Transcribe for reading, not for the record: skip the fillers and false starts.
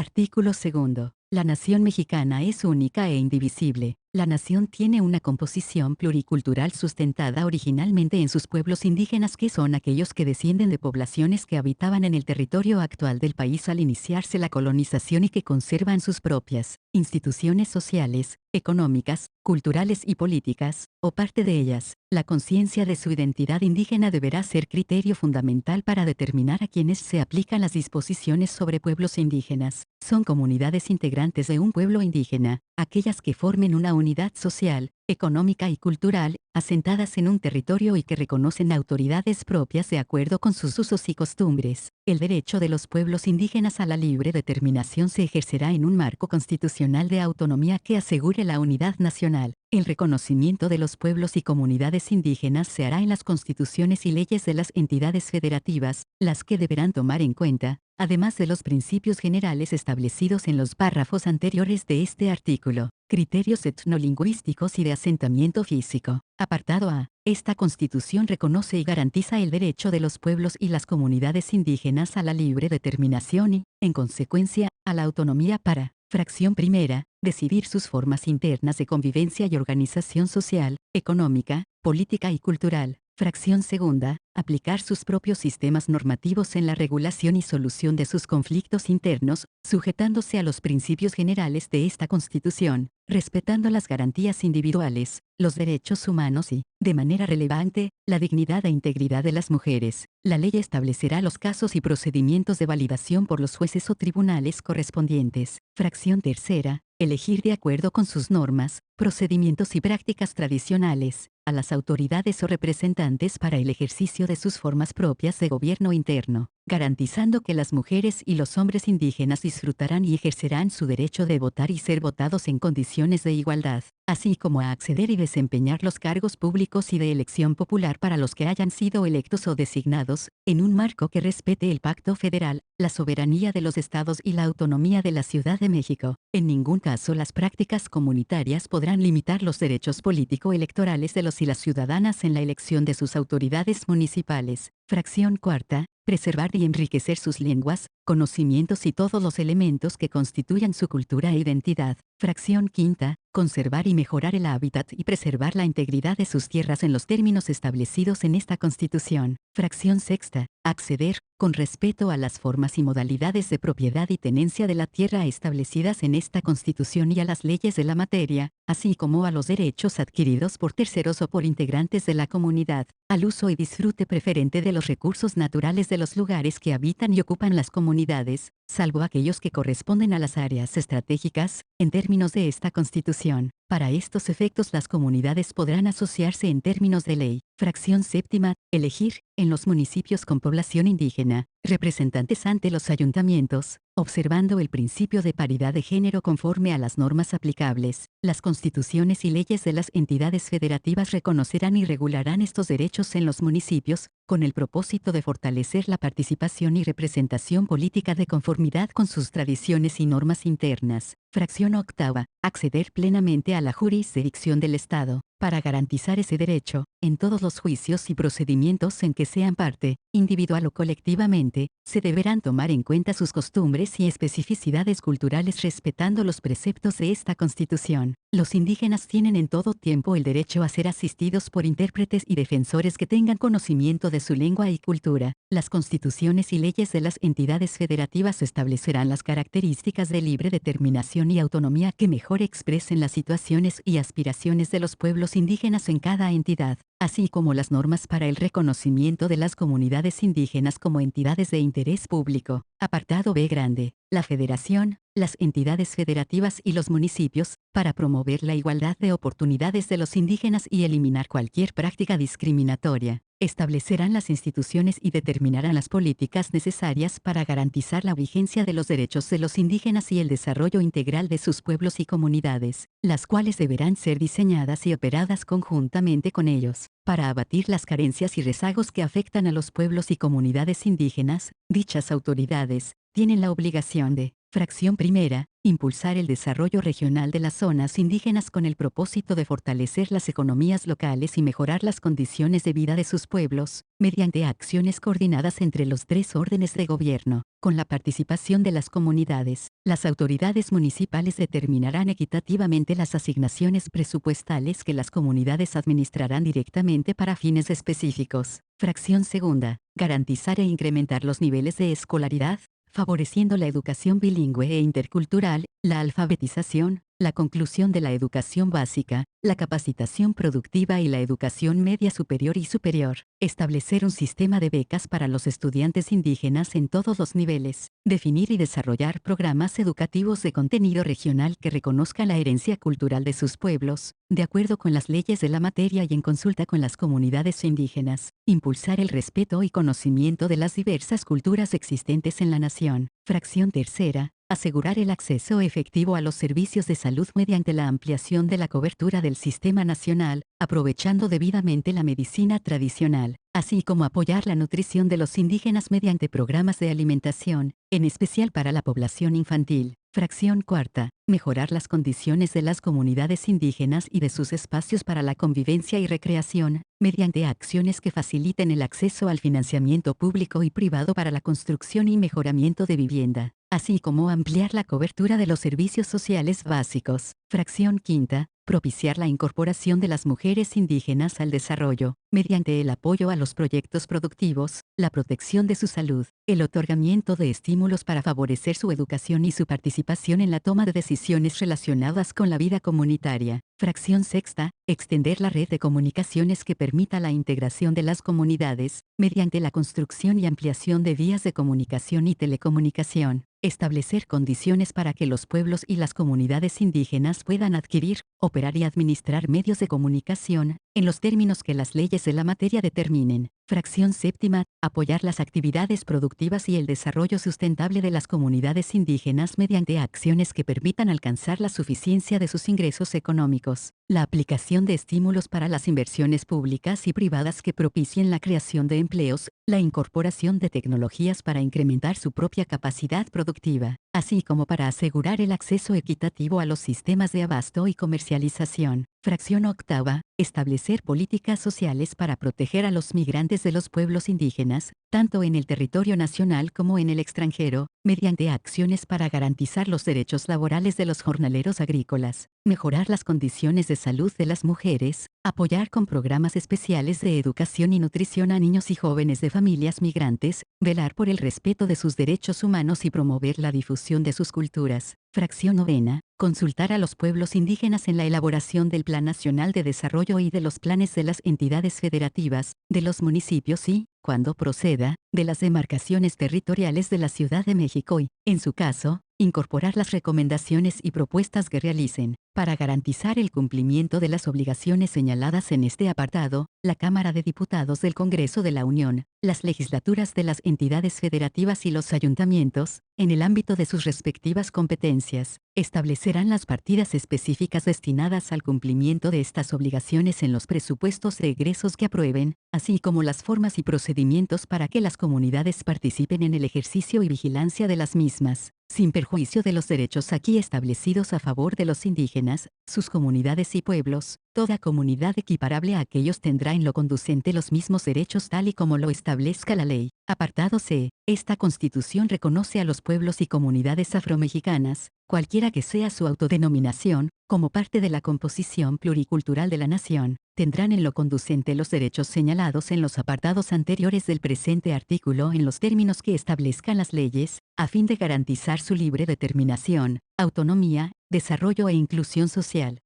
Artículo segundo. La nación mexicana es única e indivisible. La nación tiene una composición pluricultural sustentada originalmente en sus pueblos indígenas, que son aquellos que descienden de poblaciones que habitaban en el territorio actual del país al iniciarse la colonización y que conservan sus propias instituciones sociales, económicas, culturales y políticas, o parte de ellas. La conciencia de su identidad indígena deberá ser criterio fundamental para determinar a quienes se aplican las disposiciones sobre pueblos indígenas. Son comunidades integrantes de un pueblo indígena, aquellas que formen una unidad social, económica y cultural, asentadas en un territorio y que reconocen autoridades propias de acuerdo con sus usos y costumbres. El derecho de los pueblos indígenas a la libre determinación se ejercerá en un marco constitucional de autonomía que asegure la unidad nacional. El reconocimiento de los pueblos y comunidades indígenas se hará en las constituciones y leyes de las entidades federativas, las que deberán tomar en cuenta, además de los principios generales establecidos en los párrafos anteriores de este artículo, criterios etnolingüísticos y de asentamiento físico. Apartado A. Esta Constitución reconoce y garantiza el derecho de los pueblos y las comunidades indígenas a la libre determinación y, en consecuencia, a la autonomía para, fracción primera, decidir sus formas internas de convivencia y organización social, económica, política y cultural. Fracción segunda, aplicar sus propios sistemas normativos en la regulación y solución de sus conflictos internos, sujetándose a los principios generales de esta Constitución, respetando las garantías individuales, los derechos humanos y, de manera relevante, la dignidad e integridad de las mujeres. La ley establecerá los casos y procedimientos de validación por los jueces o tribunales correspondientes. Fracción tercera, elegir de acuerdo con sus normas, procedimientos y prácticas tradicionales, a las autoridades o representantes para el ejercicio de sus formas propias de gobierno interno, garantizando que las mujeres y los hombres indígenas disfrutarán y ejercerán su derecho de votar y ser votados en condiciones de igualdad, así como a acceder y desempeñar los cargos públicos y de elección popular para los que hayan sido electos o designados, en un marco que respete el Pacto Federal, la soberanía de los estados y la autonomía de la Ciudad de México. En ningún caso las prácticas comunitarias podrán limitar los derechos político-electorales de los y las ciudadanas en la elección de sus autoridades municipales. Fracción cuarta, preservar y enriquecer sus lenguas, conocimientos y todos los elementos que constituyan su cultura e identidad. Fracción quinta, conservar y mejorar el hábitat y preservar la integridad de sus tierras en los términos establecidos en esta Constitución. Fracción sexta, acceder, con respeto a las formas y modalidades de propiedad y tenencia de la tierra establecidas en esta Constitución y a las leyes de la materia, así como a los derechos adquiridos por terceros o por integrantes de la comunidad, al uso y disfrute preferente de los recursos naturales de los lugares que habitan y ocupan las comunidades, salvo aquellos que corresponden a las áreas estratégicas, en términos de esta Constitución. Para estos efectos las comunidades podrán asociarse en términos de ley. Fracción séptima, elegir, en los municipios con población indígena, representantes ante los ayuntamientos, observando el principio de paridad de género conforme a las normas aplicables. Las constituciones y leyes de las entidades federativas reconocerán y regularán estos derechos en los municipios, con el propósito de fortalecer la participación y representación política de conformidad con sus tradiciones y normas internas. Fracción octava, acceder plenamente a la jurisdicción del Estado, para garantizar ese derecho, en todos los juicios y procedimientos en que sean parte, individual o colectivamente, se deberán tomar en cuenta sus costumbres y especificidades culturales respetando los preceptos de esta Constitución. Los indígenas tienen en todo tiempo el derecho a ser asistidos por intérpretes y defensores que tengan conocimiento de su lengua y cultura. Las constituciones y leyes de las entidades federativas establecerán las características de libre determinación y autonomía que mejor expresen las situaciones y aspiraciones de los pueblos indígenas en cada entidad, así como las normas para el reconocimiento de las comunidades indígenas como entidades de interés público. Apartado B grande. La Federación, las entidades federativas y los municipios, para promover la igualdad de oportunidades de los indígenas y eliminar cualquier práctica discriminatoria, establecerán las instituciones y determinarán las políticas necesarias para garantizar la vigencia de los derechos de los indígenas y el desarrollo integral de sus pueblos y comunidades, las cuales deberán ser diseñadas y operadas conjuntamente con ellos. Para abatir las carencias y rezagos que afectan a los pueblos y comunidades indígenas, dichas autoridades tienen la obligación de, fracción primera, Impulsar el desarrollo regional de las zonas indígenas con el propósito de fortalecer las economías locales y mejorar las condiciones de vida de sus pueblos, mediante acciones coordinadas entre los tres órdenes de gobierno. Con la participación de las comunidades, las autoridades municipales determinarán equitativamente las asignaciones presupuestales que las comunidades administrarán directamente para fines específicos. Fracción segunda. Garantizar e incrementar los niveles de escolaridad, favoreciendo la educación bilingüe e intercultural, la alfabetización, la conclusión de la educación básica, la capacitación productiva y la educación media superior y superior. Establecer un sistema de becas para los estudiantes indígenas en todos los niveles. Definir y desarrollar programas educativos de contenido regional que reconozcan la herencia cultural de sus pueblos, de acuerdo con las leyes de la materia y en consulta con las comunidades indígenas. Impulsar el respeto y conocimiento de las diversas culturas existentes en la nación. Fracción tercera. Asegurar el acceso efectivo a los servicios de salud mediante la ampliación de la cobertura del sistema nacional, aprovechando debidamente la medicina tradicional, así como apoyar la nutrición de los indígenas mediante programas de alimentación, en especial para la población infantil. Fracción cuarta. Mejorar las condiciones de las comunidades indígenas y de sus espacios para la convivencia y recreación, mediante acciones que faciliten el acceso al financiamiento público y privado para la construcción y mejoramiento de vivienda, así como ampliar la cobertura de los servicios sociales básicos. Fracción quinta. Propiciar la incorporación de las mujeres indígenas al desarrollo, mediante el apoyo a los proyectos productivos, la protección de su salud, el otorgamiento de estímulos para favorecer su educación y su participación en la toma de decisiones relacionadas con la vida comunitaria. Fracción sexta. Extender la red de comunicaciones que permita la integración de las comunidades, mediante la construcción y ampliación de vías de comunicación y telecomunicación. Establecer condiciones para que los pueblos y las comunidades indígenas puedan adquirir, operar y administrar medios de comunicación, en los términos que las leyes de la materia determinen. Fracción séptima. Apoyar las actividades productivas y el desarrollo sustentable de las comunidades indígenas mediante acciones que permitan alcanzar la suficiencia de sus ingresos económicos. La aplicación de estímulos para las inversiones públicas y privadas que propicien la creación de empleos, la incorporación de tecnologías para incrementar su propia capacidad productiva, así como para asegurar el acceso equitativo a los sistemas de abasto y comercialización. Fracción octava. Establecer políticas sociales para proteger a los migrantes de los pueblos indígenas, tanto en el territorio nacional como en el extranjero, mediante acciones para garantizar los derechos laborales de los jornaleros agrícolas, mejorar las condiciones de salud de las mujeres, apoyar con programas especiales de educación y nutrición a niños y jóvenes de familias migrantes, velar por el respeto de sus derechos humanos y promover la difusión de sus culturas. Fracción novena. Consultar a los pueblos indígenas en la elaboración del Plan Nacional de Desarrollo y de los planes de las entidades federativas, de los municipios y, cuando proceda, de las demarcaciones territoriales de la Ciudad de México y, en su caso, incorporar las recomendaciones y propuestas que realicen. Para garantizar el cumplimiento de las obligaciones señaladas en este apartado, la Cámara de Diputados del Congreso de la Unión, las legislaturas de las entidades federativas y los ayuntamientos, en el ámbito de sus respectivas competencias, establecerán las partidas específicas destinadas al cumplimiento de estas obligaciones en los presupuestos de egresos que aprueben, así como las formas y procedimientos para que las comunidades participen en el ejercicio y vigilancia de las mismas, sin perjuicio de los derechos aquí establecidos a favor de los indígenas, sus comunidades y pueblos. Toda comunidad equiparable a aquellos tendrá en lo conducente los mismos derechos tal y como lo establezca la ley. Apartado C. Esta Constitución reconoce a los pueblos y comunidades afromexicanas, cualquiera que sea su autodenominación, como parte de la composición pluricultural de la nación. Tendrán en lo conducente los derechos señalados en los apartados anteriores del presente artículo en los términos que establezcan las leyes, a fin de garantizar su libre determinación, autonomía, desarrollo e inclusión social.